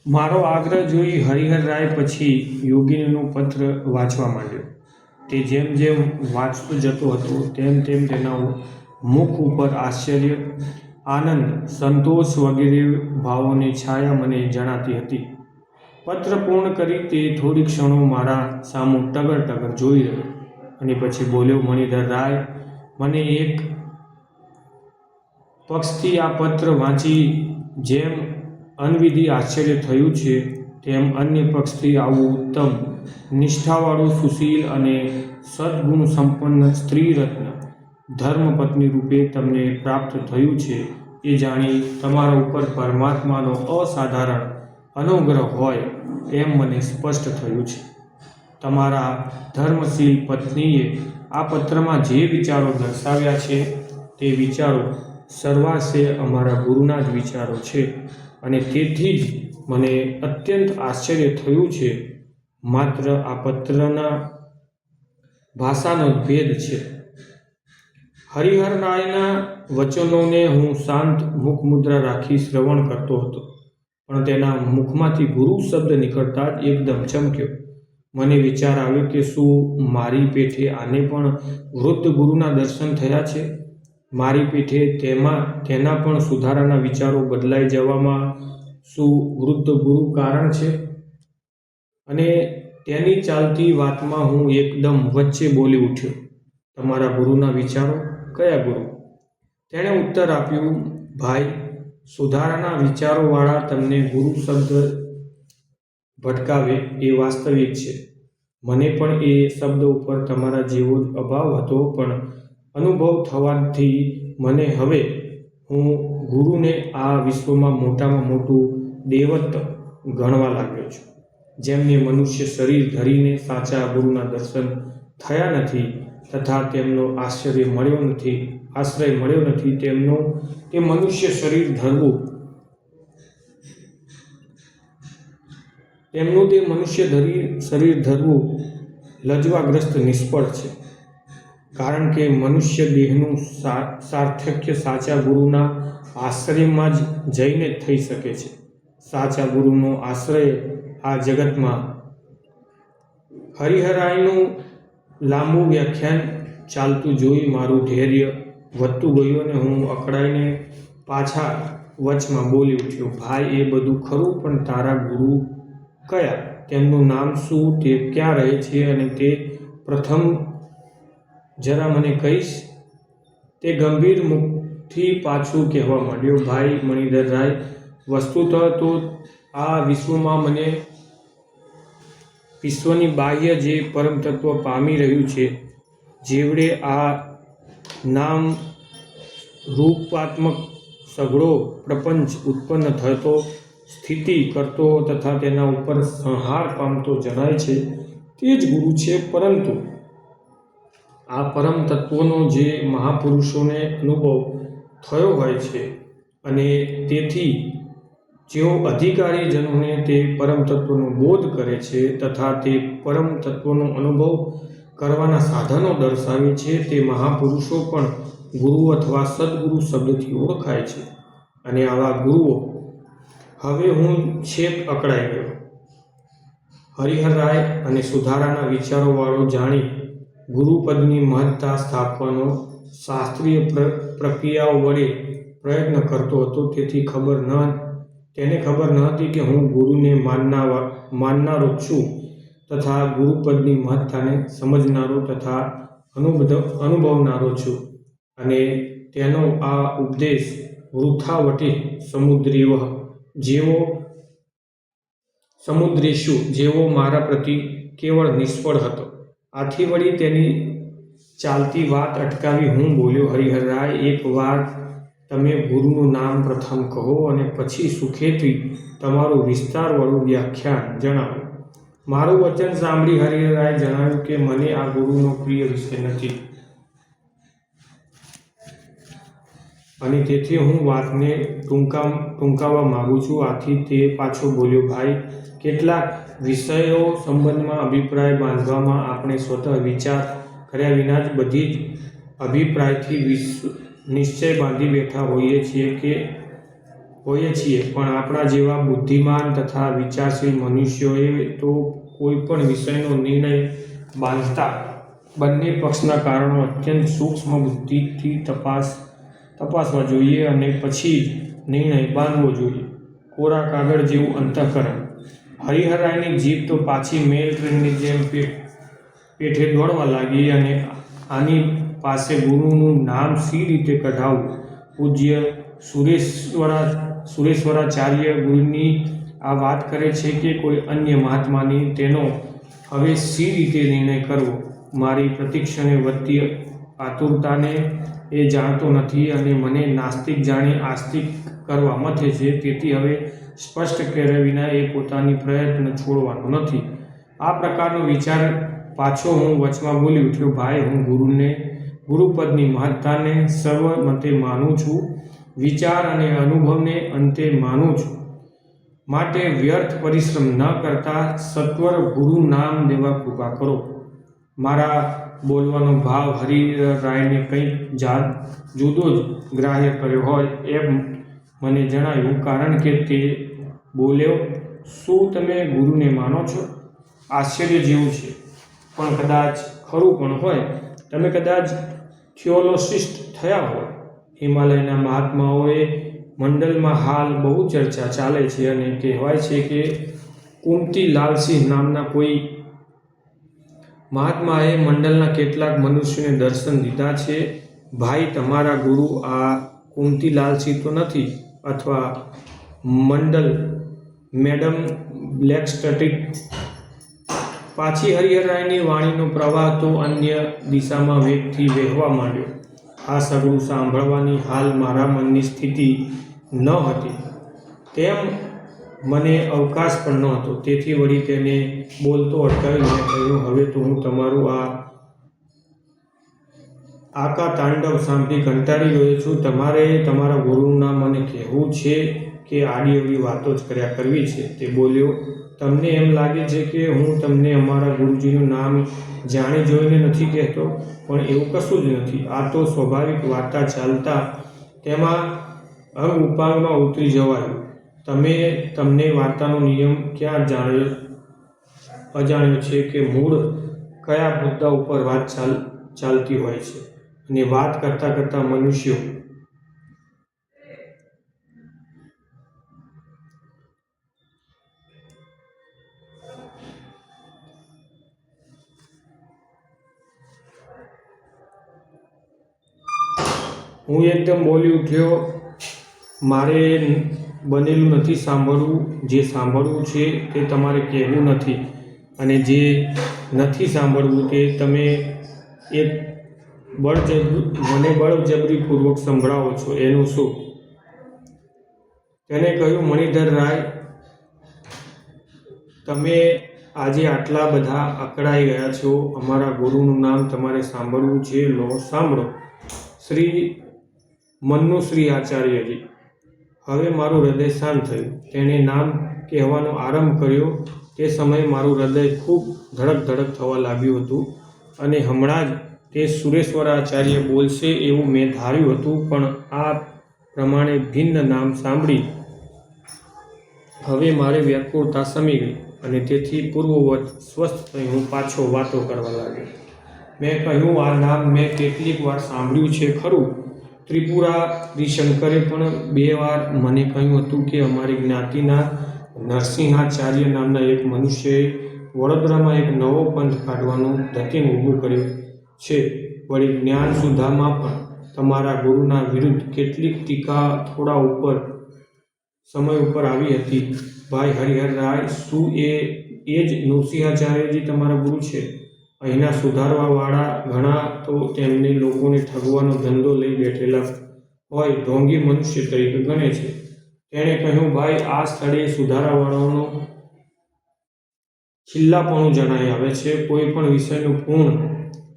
મારો આગ્રહ જોઈ હરિહર રાય પછી યોગિનીનો પત્ર વાંચવા માંડ્યો. તે જેમ જેમ વાંચતો જતો હતો તેમ તેમ તેના મુખ ઉપર આશ્ચર્ય, આનંદ, સંતોષ વગેરે ભાવોની છાયા મને જણાતી હતી. પત્ર પૂર્ણ કરી તે થોડી ક્ષણો મારા સામું ટગર ટગર જોઈ રહ્યો અને પછી બોલ્યો, મણિધર રાય, મને એક પક્ષથી આ પત્ર વાંચી જેમ અનવિધિ આશ્ચર્ય થયું છે, તેમ અન્ય પક્ષથી આવું ઉત્તમ, નિષ્ઠાવાળું, સુશીલ અને સદ્ગુણ સંપન્ન સ્ત્રીરત્ન ધર્મપત્ની રૂપે તમને પ્રાપ્ત થયું છે એ જાણી તમારા ઉપર પરમાત્માનો અસાધારણ અનુગ્રહ હોય એમ મને સ્પષ્ટ થયું છે. તમારા ધર્મશીલ પત્નીએ આ પત્રમાં જે વિચારો દર્શાવ્યા છે તે વિચારો સર્વાશે અમારા ગુરુના જ વિચારો છે અને તેથી જ મને અત્યંત આશ્ચર્ય થયું છે. માત્ર આ પત્રના ભાષાનો જ ભેદ છે. હરિહર રાયના વચનોને હું શાંત મુખમુદ્રા રાખી શ્રવણ કરતો હતો, પણ તેના મુખમાંથી ગુરુ શબ્દ નીકળતા જ એકદમ ચમક્યો. મને વિચાર આવ્યો કે શું મારી પેઠે આને પણ વૃદ્ધ ગુરુના દર્શન થયા છે? મારી પેઠે તેના પણ સુધારાના વિચારો બદલાઈ જવામાં શું વૃદ્ધ ગુરુ કારણ છે? અને તેની ચાલતી વાતમાં હું એકદમ વચ્ચે બોલી ઉઠ્યો, તમારા ગુરુના વિચારો? કયા ગુરુ? તેણે ઉત્તર આપ્યું, ભાઈ, સુધારાના વિચારોવાળા તમને ગુરુ શબ્દ ભટકાવે એ વાસ્તવિક છે. મને પણ એ શબ્દ ઉપર તમારા જેવો જ અભાવ હતો, પણ અનુભવ થવાથી મને હવે હું ગુરુને આ વિશ્વમાં મોટામાં મોટું દૈવત ગણવા લાગ્યો છું. જેમને મનુષ્ય શરીર ધરીને સાચા ગુરુના દર્શન થયા નથી તથા તેમનો આશ્રય મળ્યો નથી, તેમનું તે મનુષ્ય શરીર ધરવું લજ્વાગ્રસ્ત નિષ્ફળ છે. કારણ કે મનુષ્ય દેહનું સાર્થક્ય સાચા ગુરુના આશ્રયમાં જ જઈને જ થઈ શકે છે. સાચા ગુરુનો આશ્રય આ જગતમાં. હરિહરાયનું લાંબુ વ્યાખ્યાન ચાલતું જોઈ મારું ધૈર્ય વધતું ગયું અને હું અકળાઈને પાછા વચમાં બોલી ઉઠ્યો, ભાઈ, એ બધું ખરું, પણ તારા ગુરુ કયા? તેમનું નામ શું? તે ક્યાં રહે છે? અને તે પ્રથમ જરા મને કહીશ? તે ગંભીર મુખથી પાછું કહેવા માંડ્યો, ભાઈ મણિધર રાય, વસ્તુતઃ તો આ વિશ્વની બાહ્ય જે પરમતત્વ પામી રહ્યું છે, જેવડે આ નામ રૂપાત્મક સઘળો પ્રપંચ ઉત્પન્ન થતો, સ્થિતિ કરતો તથા તેના ઉપર સંહાર પામતો જણાય છે, તે જ ગુરુ છે. પરંતુ આ પરમ તત્વનો જે મહાપુરુષોને અનુભવ થયો હોય છે અને તેથી જેઓ અધિકારી જનોને તે પરમ તત્વનો બોધ કરે છે તથા તે પરમ તત્વનો અનુભવ કરવાના સાધનો દર્શાવે છે, તે મહાપુરુષો પણ ગુરુ અથવા સદગુરુ શબ્દથી ઓળખાય છે. અને આવા ગુરુઓ. હવે હું છેક અકળાઈ ગયો. હરિહર રાય અને સુધારાના વિચારોવાળો જાણી ગુરુપદની મહત્તા સ્થાપવાનો શાસ્ત્રીય પ્રક્રિયાઓ વડે પ્રયત્ન કરતો હતો. તેને ખબર ન હતી કે હું ગુરુને માનનારો છું તથા ગુરુપદની મહત્તાને સમજનારો તથા અનુભવનારો છું, અને તેનો આ ઉપદેશ વૃથાવટે સમુદ્રેશુ જેવો મારા પ્રતિ કેવળ નિષ્ફળ હતો. આથી વળી તેની ચાલતી વાત અટકાવી હું બોલ્યો, હરિહર રાય, એક વાર તમે ગુરુનું નામ પ્રથમ કહો અને પછી સુખેથી તમારું વિસ્તારવાળું વ્યાખ્યાન જણાવો. મારું વચન સાંભળી હરિહર રાયે જણાવ્યું કે મને આ ગુરુનો પ્રિય વિષય નથી અને તેથી હું વાતને ટૂંકાવવા માગું છું. આથી તે પાછો બોલ્યો, ભાઈ, કેટલાક વિષયો સંબંધમાં અભિપ્રાય બાંધવામાં આપણે સ્વતઃ વિચાર કર્યા વિના જ બધી જ અભિપ્રાયથી નિશ્ચય બાંધી બેઠા હોઈએ છીએ કે હોઈએ છીએ, પણ આપણા જેવા બુદ્ધિમાન તથા વિચારશીલ મનુષ્યોએ તો કોઈ પણ વિષયનો નિર્ણય બાંધતા બંને પક્ષના કારણો અત્યંત સૂક્ષ્મ બુદ્ધિથી તપાસવા જોઈએ અને પછી જ નિર્ણય બાંધવો જોઈએ. કોરા કાગળ જેવું અંતઃકરણ. હરિહરાયની જીભ તો પાછી મેલ ટ્રેનની જેમ પેઠે દોડવા લાગી અને આની પાસે ગુરુનું નામ સી રીતે કઢાવવું. પૂજ્ય સુરેશ્વરાચાર્ય ગુરુની આ વાત કરે છે કે કોઈ અન્ય મહાત્માની, તેનો હવે સી રીતે નિર્ણય કરવો. મારી પ્રતિક્ષણે વધતી આતુરતાને એ જાણતો નથી અને મને નાસ્તિક જાણી આસ્તિક કરવા મથે છે. તેથી હવે સ્પષ્ટ કર્યા વિના એ પોતાની પ્રયત્ન છોડવાનો નથી. આ પ્રકારનો વિચાર પાછો હું વચમાં બોલી ઉઠ્યો. ભાઈ, હું ગુરુપદની મહત્તાને સર્વમતે માનું છું, વિચાર અને અનુભવને અંતે માનું છું. માટે વ્યર્થ પરિશ્રમ ન કરતા સત્વર ગુરુ નામ દેવા કૃપા કરો. મારા બોલવાનો ભાવ હરિરાયને કંઈક જુદો જ ગ્રાહ્ય કર્યો હોય એમ મને જણાયું, કારણ કે તે બોલ્યો, શું તમે ગુરુને માનો છો? આશ્ચર્ય જેવું છે, પણ કદાચ ખરું પણ હોય. તમે કદાચ થિયોલોજિસ્ટ થયા હોય. હિમાલયના મહાત્માઓએ મંડલમાં હાલ બહુ ચર્ચા ચાલે છે અને કહેવાય છે કે કુંતીલાલસિંહ નામના કોઈ મહાત્માએ મંડલના કેટલાક મનુષ્યોને દર્શન દીધા છે. ભાઈ, તમારા ગુરુ આ કુંતીલાલસિંહ તો નથી, અથવા મેડમ બ્લેકસ્ટરીટ. પાછી હરિહરાયની વાણીનો પ્રવાહ તો અન્ય દિશામાં વેગથી વહેવા માંડ્યો. આ સગળું સાંભળવાની હાલ મારા મનની સ્થિતિ ન હતી, તેમ મને અવકાશ પણ ન હતો. તેથી વળી તેને બોલતો અટકાવી મેં કહ્યું, હવે તો હું તમારું આ આકા તાંડવ સાંભળી કંટાળી ગયો છું. તમારે તમારા ગુરુનું નામ મને કહેવું છે કે આડીઅવળી વાતો જ કર્યા કરવી છે? તે બોલ્યો, તમને એમ લાગે છે કે હું તમને અમારા ગુરુજીનું નામ જાણી જોઈને નથી કહેતો, પણ એવું કશું જ નથી. આ તો સ્વાભાવિક વાર્તા ચાલતા તેમાં અંગ ઉપાંગમાં ઉતરી જવાયું. તમને વાર્તાનો નિયમ ક્યાં અજાણ્યો છે કે મૂળ કયા મુદ્દા ઉપર વાત ચાલતી હોય છે, અને વાત કરતાં કરતાં મનુષ્યો હું એકદમ બોલી ઉઠ્યો, મારે બનેલું નથી સાંભળવું. જે સાંભળવું છે તે તમારે કહેવું નથી, અને જે નથી સાંભળવું તે તમે મને બળજબરીપૂર્વક સંભળાવો છો, એનું શું? તેને કહ્યું, મણિધર રાય, તમે આજે આટલા બધા અકળાઈ ગયા છો. અમારા ગુરુનું નામ તમારે સાંભળવું છે. લો, સાંભળો. શ્રી આચાર્યજી. હવે મારું હૃદય શાંત થયું. તેણે નામ કહેવાનો આરંભ કર્યો તે સમયે મારું હૃદય ખૂબ ધડક થવા લાગ્યું હતું, અને હમણાં જ તે સુરેશ્વરાચાર્ય બોલશે એવું મેં ધાર્યું હતું, પણ આ પ્રમાણે ભિન્ન નામ સાંભળી હવે મારી વ્યાકુળતા શમી ગઈ, અને તેથી પૂર્વવત સ્વસ્થ થઈ હું પાછો વાતો કરવા લાગ્યો. મેં કહ્યું, આ નામ મેં કેટલીક વાર સાંભળ્યું છે ખરું. ત્રિપુરારિશંકરે પણ 2 વાર મને કહ્યું હતું કે અમારી જ્ઞાતિના નરસિંહાચાર્ય નામના એક મનુષ્યએ વડોદરામાં એક નવો પંથ કાઢવાનું ધતિંગ ઊભું કર્યું છે. વળી જ્ઞાન સુધામાં પણ તમારા ગુરુના વિરુદ્ધ કેટલીક ટીકા થોડા સમય ઉપર આવી હતી. ભાઈ હરિહરરાય, શું એ જ નરસિંહાચાર્યજી તમારા ગુરુ છે? અહીંના સુધારવાવાળા ઘણા તો તેમને લોકોને ઠગવાનો ધંધો લઈ બેઠેલા હોય ઢોંગી મનુષ્ય તરીકે ગણે છે. તેણે કહ્યું, ભાઈ, આ સ્થળે સુધારાવાળાઓનો છિલ્લાપણું જણાઈ આવે છે. કોઈ પણ વિષયનું પૂર્ણ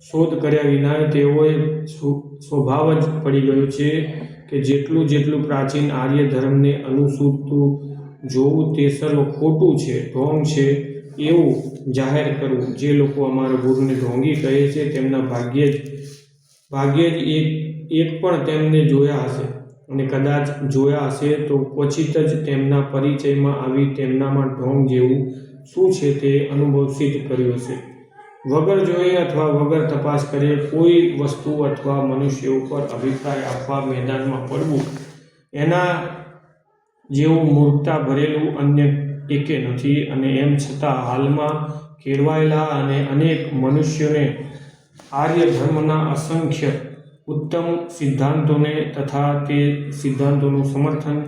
શોધ કર્યા વિના તેઓએ સ્વભાવ જ પડી ગયો છે કે જેટલું પ્રાચીન આર્ય ધર્મને અનુસૂતું જોવું તે સર્વ ખોટું છે, ઢોંગ છે એવું જાહેર કરવું. જે લોકો અમારા ગુરુને ઢોંગી કહે છે તેમના ભાગ્યે જ એક પણ તેમને જોયા હશે, અને કદાચ જોયા હશે તો ક્વચિત જ તેમના પરિચયમાં આવી તેમનામાં ઢોંગ જેવું શું છે તે અનુભવ સિદ્ધ કર્યો હશે. વગર જોઈએ અથવા વગર તપાસ કરીએ કોઈ વસ્તુ અથવા મનુષ્ય ઉપર અભિપ્રાય આપવા મેદાનમાં પડવું એના જેવું મૂર્ખતા ભરેલું અન્ય એકે નથી. અને એમ છતાં હાલમાં કેળવાયેલા અને અનેક મનુષ્યોને આર્ય ધર્મના અસંખ્ય ઉત્તમ સિદ્ધાંતોને તથા તે સિદ્ધાંતોનું સમર્થન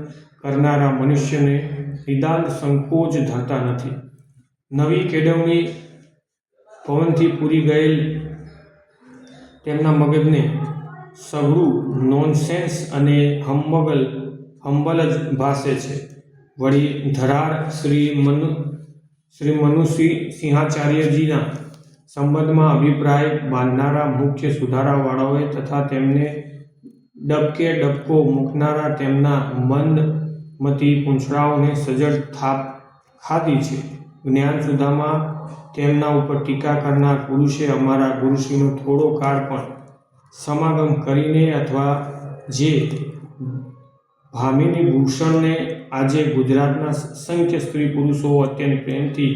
કરનારા મનુષ્યને નિદાન સંકોચ ધરતા નથી. નવી કેળવણી પવનથી પૂરી ગયેલ તેમના મગજને સઘળું નોનસેન્સ અને હંબલ જ ભાસે છે. વળી ધરાર શ્રી મનુસિંહાચાર્યજીના સંબંધમાં અભિપ્રાય બાંધનારા મુખ્ય સુધારાવાળાઓએ તથા તેમને ડબકે ડબકો મૂકનારા તેમના મંદમતી પૂંછડાઓને સજ્જડ થાપ ખાધી છે. જ્ઞાનસુધામાં તેમના ઉપર ટીકા કરનાર પુરુષે અમારા ગુરુશ્રીનો થોડો કાળ પણ સમાગમ કરીને અથવા જે ભામિની ભૂષણને આજે ગુજરાતના અસંખ્ય સ્ત્રી પુરુષો અત્યંત પ્રેમથી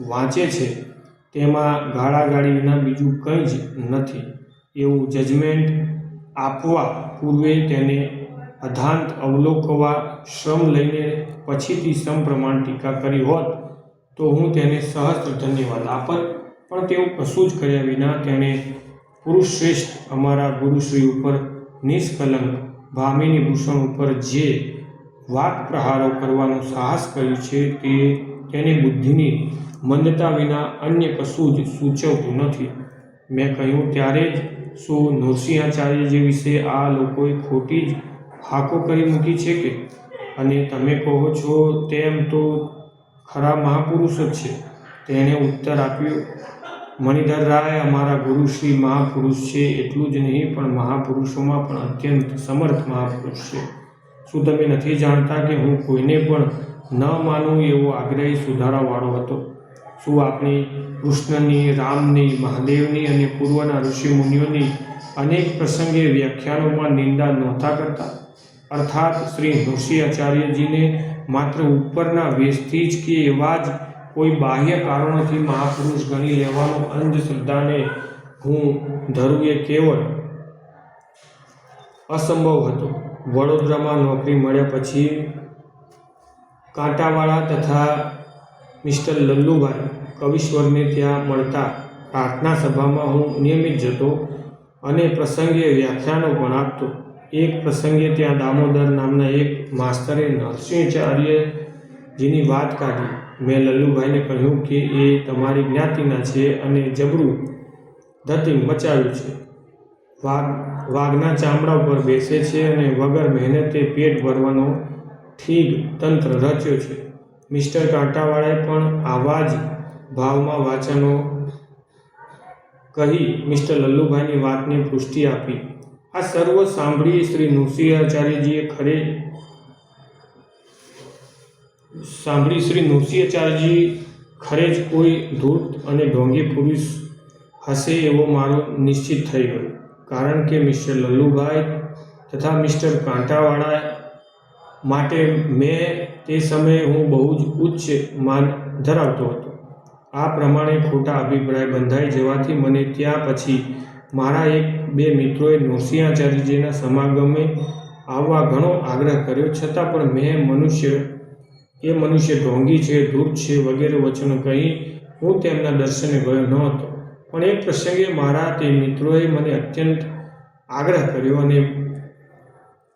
વાંચે છે તેમાં ગાળાગાળી વિના બીજું કંઈ જ નથી એવું જજમેન્ટ આપવા પૂર્વે તેને અધાંત અવલોકવા શ્રમ લઈને પછીથી સમપ્રમાણ ટીકા કરી હોત તો હું તેને સહસ્ત્ર ધન્યવાદ આપત. પણ તેવું કશું જ કર્યા વિના તેણે પુરુષશ્રેષ્ઠ અમારા ગુરુશ્રી ઉપર નિષ્કલંક ભામિની ભૂષણ ઉપર જે વાક પ્રહારો કરવાનું સાહસ કર્યું છે તે તેની બુદ્ધિની મંદતા વિના અન્ય કશું જ સૂચવતું નથી. મેં કહ્યું ત્યારે જ શું નૃસિંહાચાર્યજી વિશે આ લોકોએ ખોટી જ હાકો કરી મૂકી છે કે? અને તમે કહો છો તેમ તો ખરા મહાપુરુષ જ છે. તેણે ઉત્તર આપ્યો, મણિધર રાય અમારા ગુરુશ્રી મહાપુરુષ છે. એટલું જ નહીં પણ મહાપુરુષોમાં પણ અત્યંત સમર્થ મહાપુરુષ છે. શું તમે નથી જાણતા કે હું કોઈને પણ ન માનું એવો આગ્રહી સુધારાવાળો હતો? શું આપણે કૃષ્ણની, રામની, મહાદેવની અને પૂર્વના ઋષિમુનિઓની અનેક પ્રસંગે વ્યાખ્યાનોમાં નિંદા નહોતા કરતા? અર્થાત શ્રી નૃસિંહાચાર્યજીને માત્ર ઉપરના વેશથી જ કે એવા જ કોઈ બાહ્ય કારણોથી મહાપુરુષ ગણી લેવાનો અંધશ્રદ્ધાને હું ધરું એ કેવળ અસંભવ હતો. વડોદરામાં નોકરી મળ્યા પછી કાંટાવાળા તથા મિસ્ટર લલ્લુભાઈ કવિશ્વરને ત્યાં મળતા પ્રાર્થના સભામાં હું નિયમિત જતો અને પ્રસંગે વ્યાખ્યાનો પણ આપતો. એક પ્રસંગે ત્યાં દામોદર નામના એક માસ્તરે નરસિંહાચાર્યજીની વાત કાઢી. મેં લલ્લુભાઈને કહ્યું કે એ તમારી જ્ઞાતિના છે અને જબરું ધતિંગ મચાવ્યું છે. વાઘના ચામડા ઉપર બેસે છે અને વગર મહેનતે પેટ ભરવાનો ઠીક તંત્ર રચ્યો છે. મિસ્ટર કાંટાવાળાએ પણ આવા જ ભાવમાં વાચનો કહી મિસ્ટર લલ્લુભાઈની વાતને પુષ્ટિ આપી. આ સર્વ સાંભળી શ્રી નૃસિંહાચાર્યજીએ ખરે જ કોઈ ધૂર્ત અને ઢોંગી પુરુષ હશે એવો મારો નિશ્ચિત થઈ ગયો. કારણ કે મિસ્ટર લલ્લુભાઈ તથા મિસ્ટર કાંટાવાળા માટે મેં તે સમયે હું બહુ જ ઉચ્ચ માન ધરાવતો હતો. આ પ્રમાણે ખોટા અભિપ્રાય બંધાઈ જવાથી મને ત્યાં પછી મારા એક બે મિત્રોએ નૃસિંહાચાર્યજીના સમાગમે આવવા ઘણો આગ્રહ કર્યો. છતાં પણ મેં મનુષ્ય ઢોંગી છે, ધૂર્ત છે વગેરે વચનો કહી હું તેમના દર્શને ગયો ન હતો. પણ એક પ્રસંગે મારા તે મિત્રોએ મને અત્યંત આગ્રહ કર્યો અને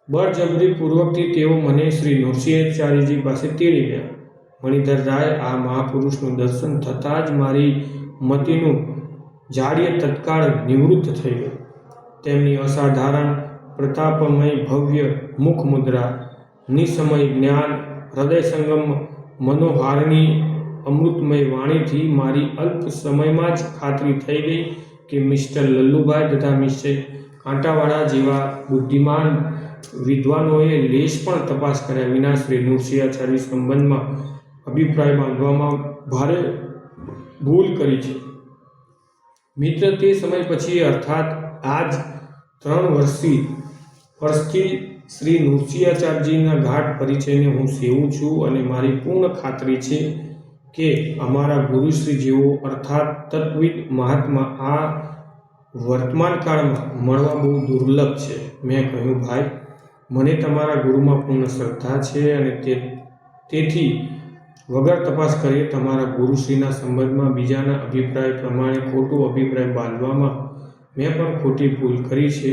બળજબરીપૂર્વકથી તેઓ મને શ્રી નૃસિંહાચાર્યજી પાસે તેડી ગયા. મણિધર રાય, આ મહાપુરુષનું દર્શન થતાં જ મારી મતિનું જાડ્ય તત્કાળ નિવૃત્ત થઈ ગયું. તેમની અસાધારણ પ્રતાપમય ભવ્ય મુખમુદ્રા, નિસમય જ્ઞાન, હૃદયસંગમ મનોહારિણી અમૃતમય વાણીથી મારી અલ્પ સમયમાં જ ખાતરી થઈ ગઈ કે મિસ્ટર લલ્લુભાઈ તથા મિસ્ટર કાંટાવાળા જેવા બુદ્ધિમાન વિદ્વાનોએ લેશ પણ તપાસ કર્યા વિના શ્રી નૃસિંહાચાર્ય સંબંધમાં અભિપ્રાય બાંધવામાં ભારે ભૂલ કરી છે. મિત્ર, તે સમય પછી અર્થાત આજ 3 વર્ષથી શ્રી નૃસિંહાચાર્યજીના ગાઢ પરિચયને હું સેવું છું અને મારી પૂર્ણ ખાતરી છે કે અમારા ગુરુશ્રી જેવો અર્થાત તત્વિદ મહાત્મા આ વર્તમાન કાળમાં મળવા બહુ દુર્લભ છે. મેં કહ્યું, ભાઈ, મને તમારા ગુરુમાં પૂર્ણ શ્રદ્ધા છે અને તેથી વગર તપાસ કરીએ તમારા ગુરુશ્રીના સંબંધમાં બીજાના અભિપ્રાય પ્રમાણે ખોટો અભિપ્રાય બાંધવામાં મેં પણ ખોટી ભૂલ કરી છે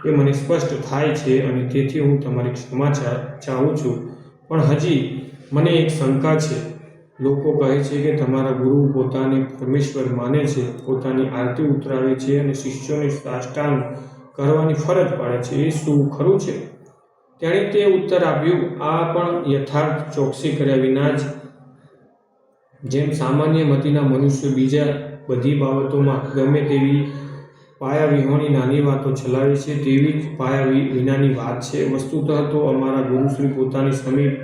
એ મને સ્પષ્ટ થાય છે અને તેથી હું તમારી ક્ષમા ચાહું છું. પણ હજી મને એક શંકા છે. લોકો કહે છે કે તમારા ગુરુ પોતાને પરમેશ્વર માને છે, પોતાની આરતી ઉતરાવે છે અને શિષ્યોને સાષ્ટાંગ કરવાની ફરજ પાડે છે. એ શું ખરું છે? તેણે તે ઉત્તર આપ્યું, આ પણ યથાર્થ ચોકસી કર્યા વિના જ જેમ સામાન્ય મતિના મનુષ્યો બીજા બધી બાબતોમાં ગમે તેવી પાયા વિહોણી નાની વાતો ચલાવે છે, તેવી જ પાયા વિનાની વાત છે. વસ્તુતઃ તો અમારા ગુરુશ્રી પોતાની સમીપ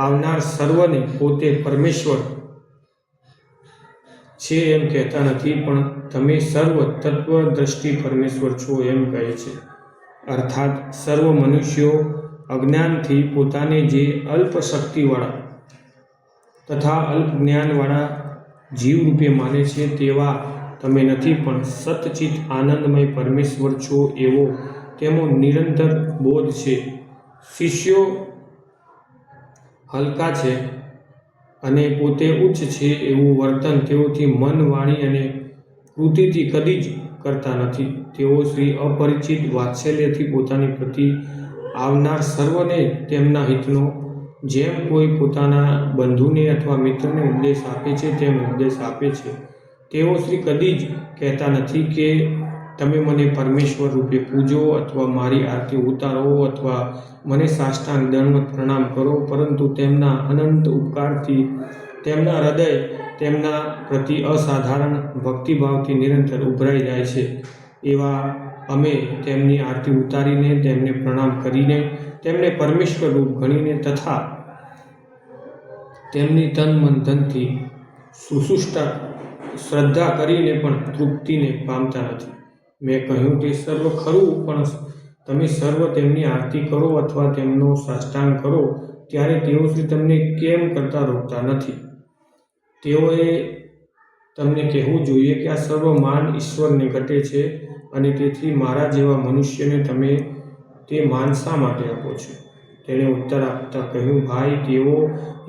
આવનાર સર્વને પોતે પરમેશ્વર છે એમ કહેતા નથી, પણ તમે સર્વ તત્વદ્રષ્ટિ પરમેશ્વર છો એમ કહે છે. અર્થાત સર્વ મનુષ્યો અજ્ઞાનથી પોતાને જે અલ્પ શક્તિવાળા તથા અલ્પ જ્ઞાનવાળા જીવરૂપે માને છે તેવા તમે નથી, પણ સતચિત આનંદમય પરમેશ્વર છો એવો તેનો નિરંતર બોધ છે. શિષ્યો હલકા છે અને પોતે ઉચ્ચ છે એવું વર્તન તેઓથી મન, વાણી અને કૃતિથી કદી જ કરતા નથી. તેઓ શ્રી અપરિચિત વાત્સલ્યથી પોતાની પ્રતિ આવનાર સર્વને તેમના હિતનો જેમ કોઈ પોતાના બંધુને અથવા મિત્રને ઉપદેશ આપે છે તેમ ઉપદેશ આપે છે. તેઓ શ્રી કદી જ કહેતા નથી કે તમે મને પરમેશ્વર રૂપે પૂજો અથવા મારી આરતી ઉતારો અથવા મને સાષ્ટાંગ દંડવત પ્રણામ કરો, પરંતુ તેમના અનંત ઉપકારથી તેમના હૃદય તેમના પ્રતિ અસાધારણ ભક્તિભાવથી નિરંતર ઉભરાઈ જાય છે. એવા અમે તેમની આરતી ઉતારીને, તેમને પ્રણામ કરીને, તેમને પરમેશ્વર રૂપ ગણીને તથા તેમની તન મન ધનથી સુશુષ્ટા શ્રદ્ધા કરીને પણ તૃપ્તિને પામતા નથી. મેં કહ્યું, તે સર્વ ખરું, પણ તમે સર્વ તેમની આરતી કરો અથવા તેમનો સાષ્ટાંગ કરો ત્યારે તેઓ શ્રી તમને કેમ કરતા રોકતા નથી? તેઓએ તમને કહેવું જોઈએ કે આ સર્વ માન ઈશ્વરને ઘટે છે અને તેથી મારા જેવા મનુષ્યને તમે તે માન શા માટે આપો છો? તેણે ઉત્તર આપતા કહ્યું, ભાઈ, તેઓ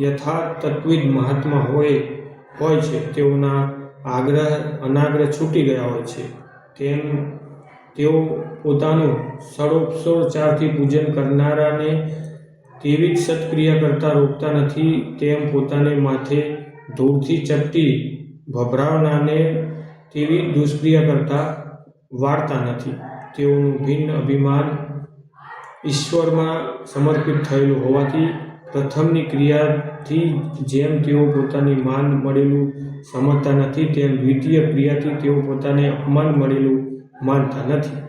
યથાર્થ તત્વિદ મહાત્મા હોય છે. તેઓના અનાગ્રહ છૂટી ગયા હોય છે. તેઓ પોતાનું ષડોપચારથી પૂજન કરનારાને તેવી જ સત્ક્રિયા કરતા રોકતા નથી, તેમ પોતાને માથે ધૂળથી ચપટી ભભરાવનારને તેવી દુષ્ક્રિયા કરતા વાળતા નથી. તેઓનું ભિન્ન અભિમાન ઈશ્વરમાં સમર્પિત થયેલું હોવાથી પ્રથમની ક્રિયાથી જેમ તેઓ પોતાની માન મળેલું સમજતા નથી, તેમ દ્વિતીય ક્રિયાથી તેઓ પોતાને અપમાન મળેલું માનતા નથી.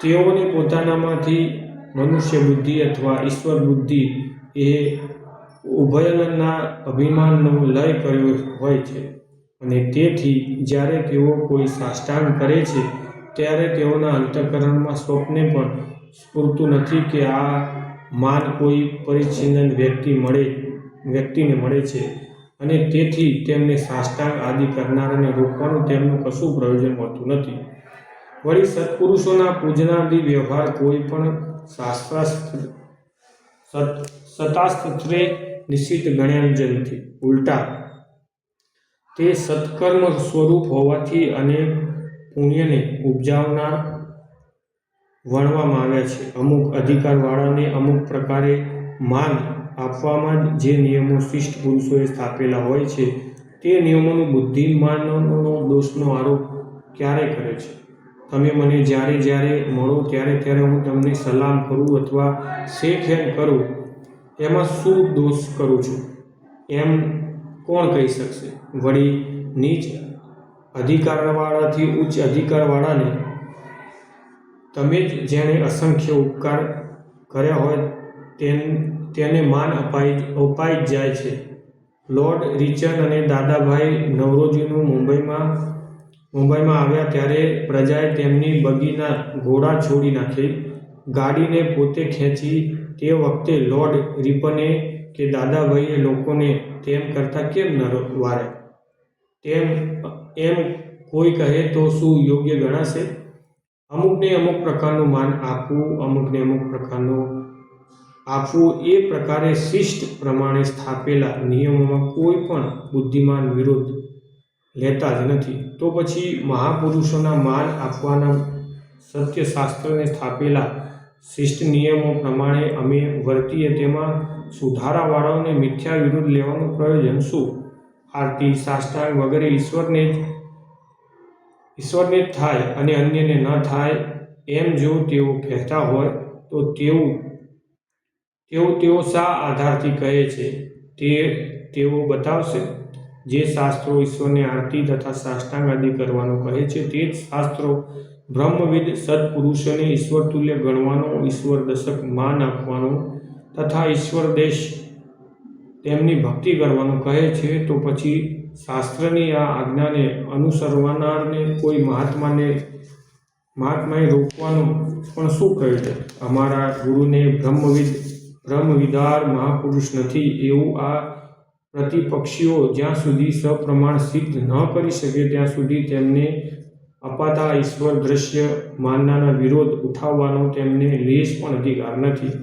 તેઓને પોતાનામાંથી મનુષ્ય બુદ્ધિ અથવા ઈશ્વર બુદ્ધિ એ ઉભયના અભિમાનનો લય કર્યો હોય છે અને તેથી જ્યારે તેઓ કોઈ સાષ્ટાંગ કરે છે ત્યારે તેઓના અંતઃકરણમાં સ્વપ્ને પણ સ્ફુરતું નથી કે આ માન કોઈ પરિચ્છિન્ન વ્યક્તિને મળે છે અને તેથી તેમને સાષ્ટાંગ આદિ કરનારાને રોકવાનું તેમનું કશું પ્રયોજન હોતું નથી. વળી સત્પુરુષોના પૂજનાદિ વ્યવહાર કોઈ પણ શાસ્ત્રે નિશ્ચિત ગણ્યા જ નથી. ઉલટા તે સત્કર્મ સ્વરૂપ હોવાથી અને પુણ્યને ઉપજાવનાર વણવામાં આવ્યા છે. અમુક અધિકારવાળાને અમુક પ્રકારે માન આપવામાં જે નિયમો શિષ્ટ પુરુષોએ સ્થાપેલા હોય છે તે નિયમોનું બુદ્ધિમાનોનો દોષનો આરોપ ક્યારે કરે છે? તમે મને જ્યારે મળો ત્યારે હું તમને સલામ કરું અથવા શેક હેન્ડ કરું, એમાં શું દોષ કરું છું એમ કોણ કહી શકશે? વળી નીચ અધિકારવાળાથી ઉચ્ચ અધિકારવાળાને તમે જ જેણે અસંખ્ય ઉપકાર કર્યા હોય તેને માન અપાઈ જ જાય છે. લોર્ડ રિચર્ડ અને દાદાભાઈ નવરોજીનું મુંબઈમાં આવ્યા ત્યારે પ્રજાએ તેમની બગીના ઘોડા છોડી નાખી, ગાડીને પોતે ખેંચી તે વખતે લોર્ડ રિપને કે દાદાભાઈએ લોકોને તેમ કરતાં કેમ ન વારે? એમ કોઈ કહે તો શું યોગ્ય ગણાશે? અમુકને અમુક પ્રકારનું માન આપવું, અમુકને અમુક પ્રકારનું આપવું એ પ્રકારે શિષ્ટ પ્રમાણે સ્થાપેલા નિયમોમાં કોઈ પણ બુદ્ધિમાન વિરોધ લેતા જ નથી. તો પછી મહાપુરુષોના માન આપવાના સત્યશાસ્ત્રને સ્થાપેલા શિષ્ટ નિયમો પ્રમાણે અમે વર્તીએ તેમાં સુધારાવાળાઓને મિથ્યા વિરોધ લેવાનું પ્રયોજન શું? આરતી, સાષ્ટાંગ વગેરે ઈશ્વરને જ થાય અને અન્યને ન થાય એમ જો તેઓ કહેતા હોય તો તેઓ શા આધારથી કહે છે તે તેઓ બતાવશે. જે શાસ્ત્રો ઈશ્વરને આરતી તથા સાષ્ટાંગ આદિ કરવાનું કહે છે તે જ શાસ્ત્રો બ્રહ્મવિદ સત્પુરુષોને ઈશ્વરતુલ્ય ગણવાનો, ઈશ્વર દશક માન આપવાનું તથા ઈશ્વરદેશ તેમની ભક્તિ કરવાનું કહે છે. તો પછી શાસ્ત્રની આ આજ્ઞાને અનુસરનારને કોઈ મહાત્માએ રોકવાનું પણ શું પ્રયોજન? અમારા ગુરુને બ્રહ્મવિદાર મહાપુરુષ નથી એવું આ પ્રતિપક્ષીઓ જ્યાં સુધી સપ્રમાણ સિદ્ધ ન કરી શકે ત્યાં સુધી તેમને અપાતા ઈશ્વર દ્રશ્ય માનનાના વિરોધ ઉઠાવવાનો તેમને લેશ પણ અધિકાર નથી.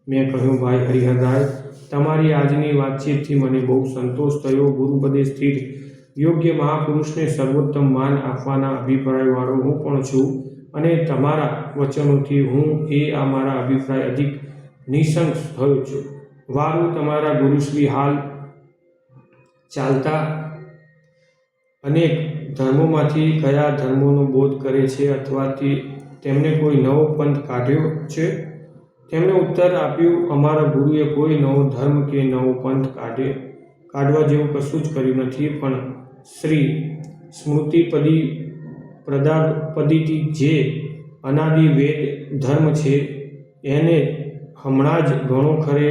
મેં કહ્યું, ભાઈ હરિહરરાય, તમારી આજની વાતચીતથી મને બહુ સંતોષ થયો. ગુરુપદે સ્થિર યોગ્ય મહાપુરુષને સર્વોત્તમ માન આપવાના અભિપ્રાયવાળો હું પણ છું અને તમારા વચનોથી હું આ મારા અભિપ્રાય અધિક નિશંક થયો છું. વારું, તમારા ગુરુશ્રી હાલ ચાલતા અનેક ધર્મોમાંથી કયા ધર્મોનો બોધ કરે છે અથવા તેમણે કોઈ નવો પંથ કાઢ્યો છે? તેમણે ઉત્તર આપ્યું, અમારા ગુરુએ કોઈ નવો ધર્મ કે નવો પંથ કાઢવા જેવું કશું જ કર્યું નથી, પણ શ્રી સ્મૃતિપદ્ધતિ જે અનાદિ વેદ ધર્મ છે એને હમણાં જ ઘણો ખરે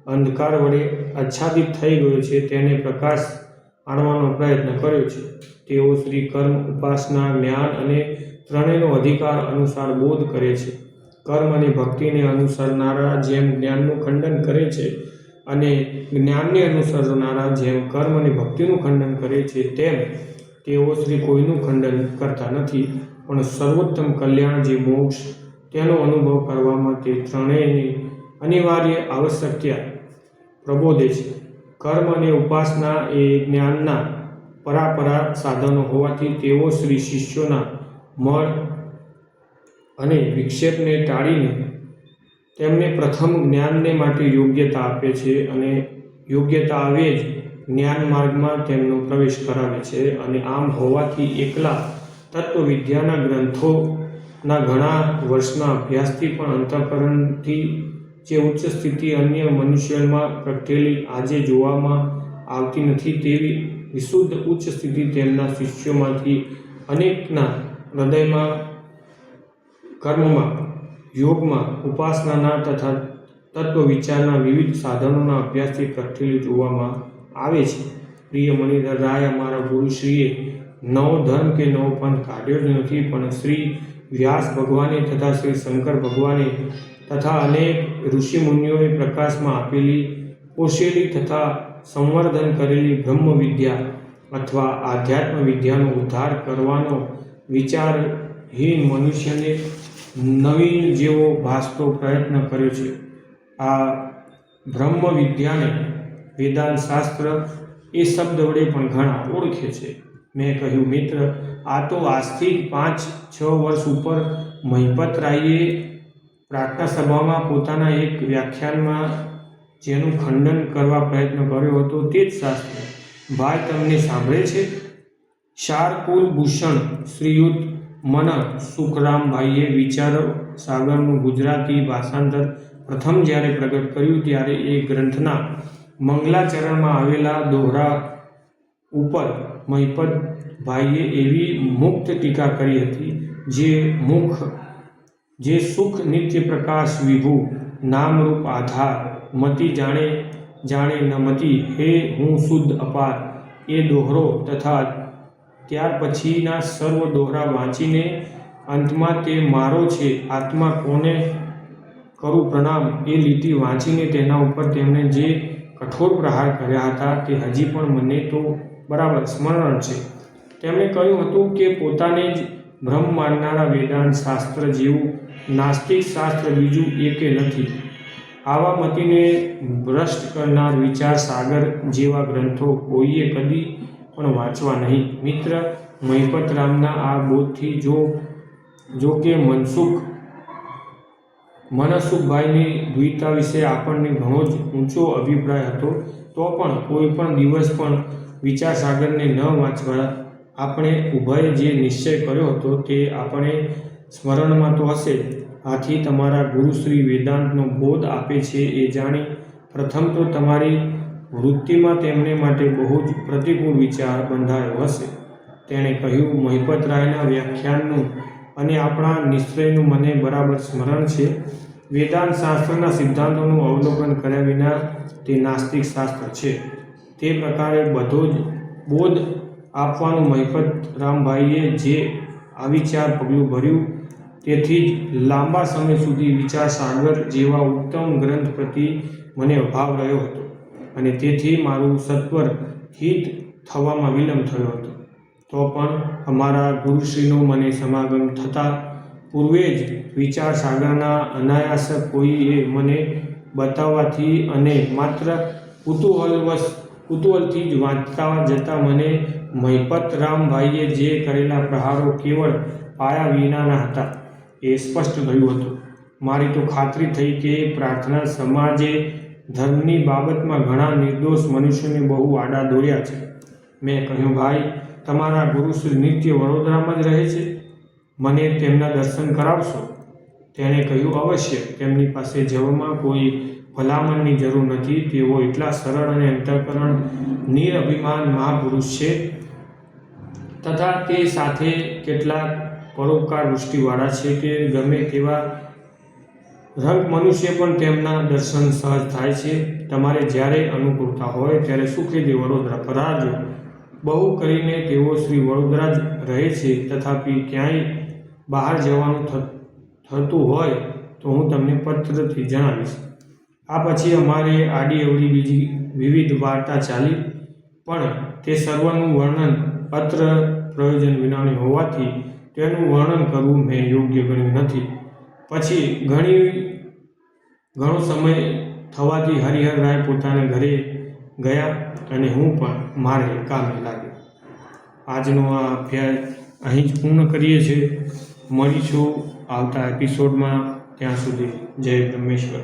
અંધકાર વડે આચ્છાદિત થઈ ગયો છે તેને પ્રકાશ આણવાનો પ્રયત્ન કર્યો છે. તેઓ શ્રી કર્મ, ઉપાસના, જ્ઞાન અને ત્રણેયનો અધિકાર અનુસાર બોધ કરે છે. કર્મ અને ભક્તિને અનુસરનારા જેમ જ્ઞાનનું ખંડન કરે છે અને જ્ઞાનને અનુસરનારા જેમ કર્મ અને ભક્તિનું ખંડન કરે છે તેમ તેઓ શ્રી કોઈનું ખંડન કરતા નથી, પણ સર્વોત્તમ કલ્યાણ જે મોક્ષ તેનો અનુભવ કરવામાં તે ત્રણેયની અનિવાર્ય આવશ્યકતા પ્રબોધે છે. કર્મ અને ઉપાસના એ જ્ઞાનના પરાપરા સાધનો હોવાથી તેઓ શ્રી શિષ્યોના મળ અને વિક્ષેપને ટાળીને તેમને પ્રથમ જ્ઞાનને માટે યોગ્યતા આપે છે અને યોગ્યતા આવે જ જ્ઞાન માર્ગમાં તેમનો પ્રવેશ કરાવે છે. અને આમ હોવાથી એકલા તત્વવિદ્યાના ગ્રંથોના ઘણા વર્ષના અભ્યાસથી પણ અંતઃકરણથી જે ઉચ્ચ સ્થિતિ અન્ય મનુષ્યમાં પ્રગટેલી આજે જોવામાં આવતી નથી તેવી વિશુદ્ધ ઉચ્ચ સ્થિતિ તેમના શિષ્યોમાંથી અનેકના હૃદયમાં, કર્મમાં, યોગમાં, ઉપાસનાના તથા તત્વવિચારના વિવિધ સાધનોના અભ્યાસથી પ્રગટેલી જોવામાં આવે છે. પ્રિય મણિધર રાય, અમારા ગુરુશ્રીએ નવો ધર્મ કે નવો પંથ કાઢ્યો જ નથી, પણ શ્રી વ્યાસ ભગવાને તથા શ્રી શંકર ભગવાને તથા અનેક ઋષિમુનિઓએ પ્રકાશમાં આપેલી, પોષેલી તથા સંવર્ધન કરેલી બ્રહ્મ વિદ્યા અથવા આધ્યાત્મ વિદ્યાનો ઉદ્ધાર કરવાનો વિચારહીન મનુષ્યને નવીન જેવો ભાસતો પ્રયત્ન કર્યો છે. આ બ્રહ્મ વિદ્યાને વેદાંત શાસ્ત્ર એ શબ્દ વડે પણ ઘણા ઓળખે છે. મેં કહ્યું, મિત્ર, આ તો આજથી 5-6 વર્ષ ઉપર મહિપતરાયે પ્રાર્થના સભામાં પોતાના એક વ્યાખ્યાનમાં જેનું ખંડન કરવા પ્રયત્ન કર્યો હતો તે જ શાસ્ત્ર ભાઈ તમને સાંભળે છે? શારકુલભૂષણ શ્રીયુત મન સુખરામભાઈએ વિચાર સાગરનું ગુજરાતી ભાષાંતર પ્રથમ જ્યારે પ્રગટ કર્યું ત્યારે એ ગ્રંથના મંગલાચરણમાં આવેલા દોહરા ઉપર મહિપતભાઈએ એવી મુક્ત ટીકા કરી હતી, જે સુખ નિત્ય પ્રકાશ વિભુ નામરૂપ આધાર મતિ જાણે ન મતિ હે હું શુદ્ધ અપાર એ દોહરો તથા ત્યાર પછીના સર્વ દોહરા વાંચીને અંતમાં તે મારો છે આત્મા કોને કરું પ્રણામ. એ લીટી વાંચીને તેના ઉપર તેમણે જે કઠોર પ્રહાર કર્યા હતા તે હજી પણ મને તો બરાબર સ્મરણ છે. તેમણે કહ્યું હતું કે પોતાને જ બ્રહ્મ માનનારા વેદાંત શાસ્ત્ર જેવું નાસ્તિક શાસ્ત્ર બીજું એકે નથી. આવા મતિને ભ્રષ્ટ કરનાર વિચાર સાગર જેવા ગ્રંથો કોઈએ કદી પણ વાંચવા નહીં. મિત્ર મહિપતરામના આ બોધથી જો કે મનસુખભાઈની દ્વિતા વિશે આપણને ઘણો જ ઊંચો અભિપ્રાય હતો, તો પણ કોઈ પણ દિવસ પણ વિચારસાગરને ન વાંચવા આપણે ઉભયે જે નિશ્ચય કર્યો હતો તે આપણે સ્મરણમાં તો હશે. આથી તમારા ગુરુશ્રી વેદાંતનો બોધ આપે છે એ જાણી પ્રથમ તો તમારી વૃત્તિમાં તેમને માટે બહુ જ પ્રતિકૂળ વિચાર બંધાયો હશે. તેણે કહ્યું, મહિપતરાયના વ્યાખ્યાનનું અને આપણા નિશ્ચયનું મને બરાબર સ્મરણ છે. વેદાંત શાસ્ત્રના સિદ્ધાંતોનું અવલોકન કર્યા વિના તે નાસ્તિક શાસ્ત્ર છે. તે પ્રકારે બધો જ બોધ આપવાનું મહિપતરામભાઈએ જે અવિચાર પગલું ભર્યું તેથી જ લાંબા સમય સુધી વિચારસાગર જેવા ઉત્તમ ગ્રંથ પ્રતિ મને અભાવ રહ્યો હતો અને તેથી મારું સત્વર હિત થવામાં વિલંબ થયો હતો. તો પણ અમારા ગુરુશ્રીનો મને સમાગમ થતાં પૂર્વે જ વિચારસાગરના અનાયાસ કોઈએ મને બતાવવાથી અને માત્ર કુતૂહલથી જ વાંચતા જતાં મને મહિપતરામભાઈએ જે કરેલા પ્રહારો કેવળ પાયા વિનાના હતા એ સ્પષ્ટ થયું હતું. મારી તો ખાતરી થઈ કે પ્રાર્થના સમાજે ધર્મની બાબતમાં ઘણા નિર્દોષ મનુષ્યોને બહુ આડા દોર્યા છે. મેં કહ્યું, ભાઈ, તમારા ગુરુશ્રી નિત્ય વડોદરામાં જ રહે છે? મને તેમના દર્શન કરાવશો? તેણે કહ્યું, અવશ્ય. તેમની પાસે જવામાં કોઈ ભલામણની જરૂર નથી. તેઓ એટલા સરળ અને અંતઃકરણ નિરભિમાન મહાપુરુષ છે તથા તે સાથે કેટલાક પરોપકાર વૃષ્ટિવાળા છે કે ગમે તેવા રંગ મનુષ્ય પણ તેમના દર્શન સહજ થાય છે. તમારે જ્યારે અનુકૂળતા હોય ત્યારે સુખેથી વડોદરા પધારજો. બહુ કરીને તેઓ શ્રી વડોદરા જ રહે છે. તથાપિ ક્યાંય બહાર જવાનું થતું હોય તો હું તમને પત્રથી જણાવીશ. આ પછી અમારે આડી અવળી બીજી વિવિધ વાર્તા ચાલી, પણ તે સર્વનું વર્ણન અત્ર પ્રયોજન વિનાનું હોવાથી તેનું વર્ણન કરવું મેં યોગ્ય ગણ્યું નથી. પછી ઘણો સમય થવાથી હરિહરરાય પોતાના ઘરે ગયા અને હું પણ મારે કામે લાગ્યો. આજનો આ અભ્યાય અહીં જ પૂર્ણ કરીએ છીએ. મળીશું આવતા એપિસોડમાં. ત્યાં સુધી જય બ્રહ્મેશ્વર.